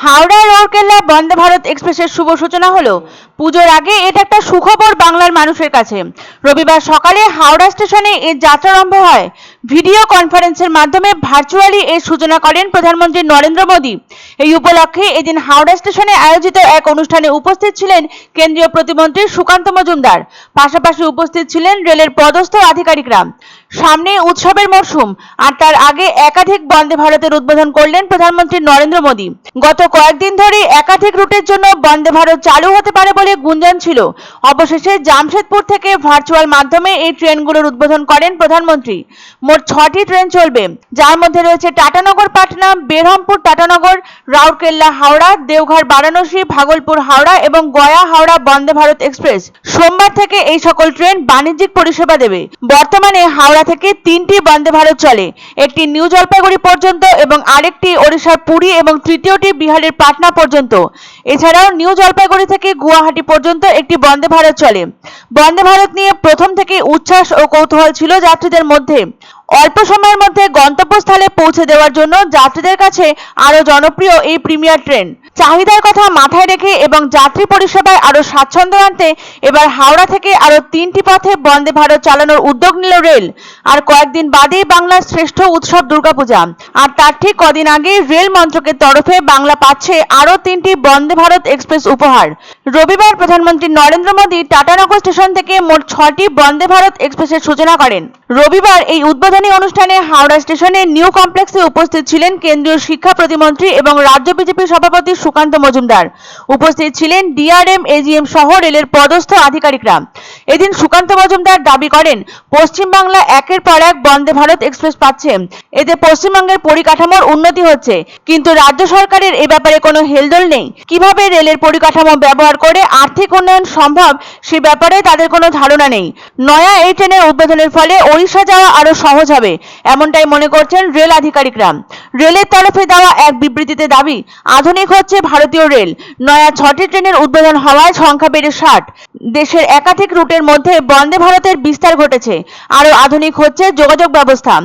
হাওড়া রৌরকেল্লা বন্দে ভারত এক্সপ্রেসের শুভ সূচনা হলো। পুজোর আগে এটা একটা সুখবর বাংলার মানুষের কাছে। রবিবার সকালে হাওড়া স্টেশনে এর যাত্রারম্ভ হয়। ভিডিও কনফারেন্সের মাধ্যমে ভার্চুয়ালি এর সূচনা করেন প্রধানমন্ত্রী নরেন্দ্র মোদী। এই উপলক্ষে এদিন হাওড়া স্টেশনে আয়োজিত এক অনুষ্ঠানে উপস্থিত ছিলেন কেন্দ্রীয় প্রতিমন্ত্রী সুকান্ত মজুমদার। পাশাপাশি উপস্থিত ছিলেন রেলের পদস্থ আধিকারিকরা। সামনে উৎসবের মরশুম, আর তার আগে একাধিক বন্দে ভারতের উদ্বোধন করলেন প্রধানমন্ত্রী নরেন্দ্র মোদী। গত কয়েকদিন ধরে একাধিক রুটের জন্য বন্দে ভারত চালু হতে পারে বলে গুঞ্জন ছিল। অবশেষে জামশেদপুর থেকে ভার্চুয়াল মাধ্যমে এই ট্রেনগুলোর উদ্বোধন করেন প্রধানমন্ত্রী। মোট 6টি ট্রেন চলবে, যার মধ্যে রয়েছে টাটানগর পাটনা, বেরহামপুর টাটানগর, রাউরকেল্লা হাওড়া, দেওঘর বারাণসী, ভাগলপুর হাওড়া এবং গয়া হাওড়া বন্দে ভারত এক্সপ্রেস। সোমবার থেকে এই সকল ট্রেন বাণিজ্যিক পরিষেবা দেবে। বর্তমানে হাওড়া থেকে 3টি বন্দে ভারত চলে, একটি নিউ জলপাইগুড়ি পর্যন্ত এবং আরেকটি ওড়িশার পুরী এবং তৃতীয়টি বিহারের পাটনা পর্যন্ত। এছাড়াও নিউ জলপাইগুড়ি থেকে গুয়াহাটি পর্যন্ত একটি বন্দে ভারত চলে। বন্দে ভারত নিয়ে প্রথম থেকে উচ্ছ্বাস ও কৌতূহল ছিল যাত্রীদের মধ্যে। অল্প সময়ের মধ্যে গন্তব্যস্থলে পৌঁছে দেওয়ার জন্য যাত্রীদের কাছে আরো জনপ্রিয় এই প্রিমিয়ার ট্রেন। চাহিদার কথা মাথায় রেখে এবং যাত্রী পরিষেবায় আরো স্বাচ্ছন্দ্য আনতে এবার হাওড়া থেকে আরো 3টি পথে বন্দে ভারত চালানোর উদ্যোগ নিল রেল। আর কয়েকদিন বাদেই বাংলার শ্রেষ্ঠ উৎসব দুর্গাপূজা, আর তার ঠিক কদিন আগে রেল মন্ত্রকের তরফে বাংলা পাচ্ছে আরো 3টি বন্দে ভারত এক্সপ্রেস উপহার। রবিবার প্রধানমন্ত্রী নরেন্দ্র মোদী টাটানগর স্টেশন থেকে মোট 6টি বন্দে ভারত এক্সপ্রেসের সূচনা করেন। রবিবার এই উদ্বোধনী অনুষ্ঠানে হাওড়া স্টেশনে নিউ কমপ্লেক্সে উপস্থিত ছিলেন কেন্দ্রীয় শিক্ষা প্রতিমন্ত্রী এবং রাজ্য বিজেপি সভাপতি সুকান্ত মজুমদার। উপস্থিত ছিলেন ডিআরএম, এজিএম সহ রেলের পদস্থ আধিকারিকরা। এদিন সুকান্ত মজুমদার দাবি করেন, পশ্চিমবাংলা একের পর এক বন্দে ভারত এক্সপ্রেস পাচ্ছে। এতে পশ্চিমবঙ্গের পরিকাঠামোর উন্নতি হচ্ছে, কিন্তু রাজ্য সরকারের এ ব্যাপারে কোনো হেলদোল নেই। কিভাবে রেলের পরিকাঠামো ব্যবহার করে আর্থিক উন্নয়ন সম্ভব সে ব্যাপারে তাদের কোনো ধারণা নেই। নয়া এই ট্রেনের উদ্বোধনের ফলে ওড়িশা যাওয়া আরো সহজ হবে, এমনটাই মনে করছেন রেল আধিকারিকরা। রেলের তরফে দেওয়া এক বিবৃতিতে দাবি, আধুনিক হচ্ছে ভারতীয় রেল। নয়া 6টি ট্রেনের উদ্বোধন হওয়ায় সংখ্যা বেড়ে 60। দেশের একাধিক রুটের মধ্যে বন্দে ভারতের বিস্তার ঘটেছে। আরো আধুনিক হচ্ছে যোগাযোগ ব্যবস্থা।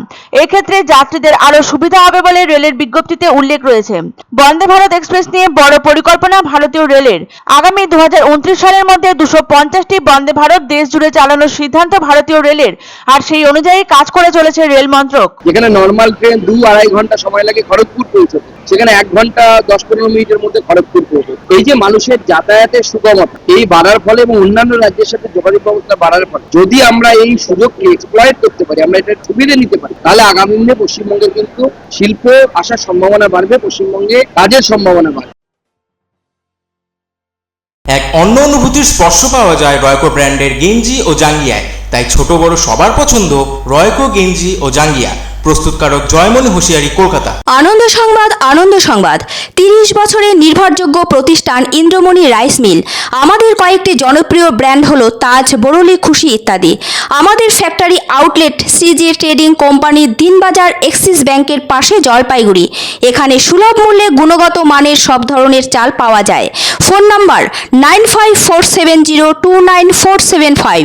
এক্ষেত্রে যাত্রীদের আরো সুবিধা হবে বলে রেলের বিজ্ঞপ্তিতে উল্লেখ রয়েছে। বন্দে ভারত এক্সপ্রেস নিয়ে বড় পরিকল্পনা ভারতীয় রেলের। আগামী 2029 সালের মধ্যে 250টি বন্দে ভারত দেশ জুড়ে চালানোর সিদ্ধান্ত ভারতীয় রেলের, আর সেই অনুযায়ী কাজ করে চলেছে রেল মন্ত্রক। যেখানে নর্মাল ট্রেন 2-2.5 ঘন্টা সময় লাগে খড়গপুর পৌঁছতে, সেখানে 1 ঘন্টা 10-15 মিনিটের মধ্যে খড়গপুর পৌঁছতে। এই যে মানুষের যাতায়াতের সুগমতা এই বাড়ার ফলে এবং অন্যান্য রাজ্যের সাথে যোগাযোগ ব্যবস্থা বাড়ার ফলে যদি আমরা এই সুযোগকে এক্সপ্লয়েট করতে পারি, আমরা এটা সুবিধা নিতে পারি, তাহলে আগামী দিনে পশ্চিমবঙ্গের কিন্তু শিল্প আসার সম্ভাবনা বাড়বে, পশ্চিমবঙ্গে কাজের সম্ভাবনা বাড়বে। এক অন্য অনুভূতির স্পর্শ পাওয়া যায় রয়কো ব্র্যান্ডের গেঞ্জি ও জাঙ্গিয়ায়। তাই ছোট বড় সবার পছন্দ রয়কো গেঞ্জি ও জাঙ্গিয়া। প্রস্তুতকারক জয়মনি হোশিয়ারি, কলকাতা। আনন্দ সংবাদ, আনন্দ সংবাদ। 30 বছরের নির্ভরযোগ্য প্রতিষ্ঠান ইন্দ্রমণি রাইস মিল। আমাদের কয়েকটি জনপ্রিয় ব্র্যান্ড হলো তাজ, বরলি, খুশি ইত্যাদি। আমাদের ফ্যাক্টরি আউটলেট সিজে ট্রেডিং কোম্পানি, দিনবাজার, এক্সিস ব্যাংকের পাশে, জলপাইগুড়ি। এখানে সুলভ মূল্যে গুণগত মানের সব ধরনের চাল পাওয়া যায়। Phone number 9547029475।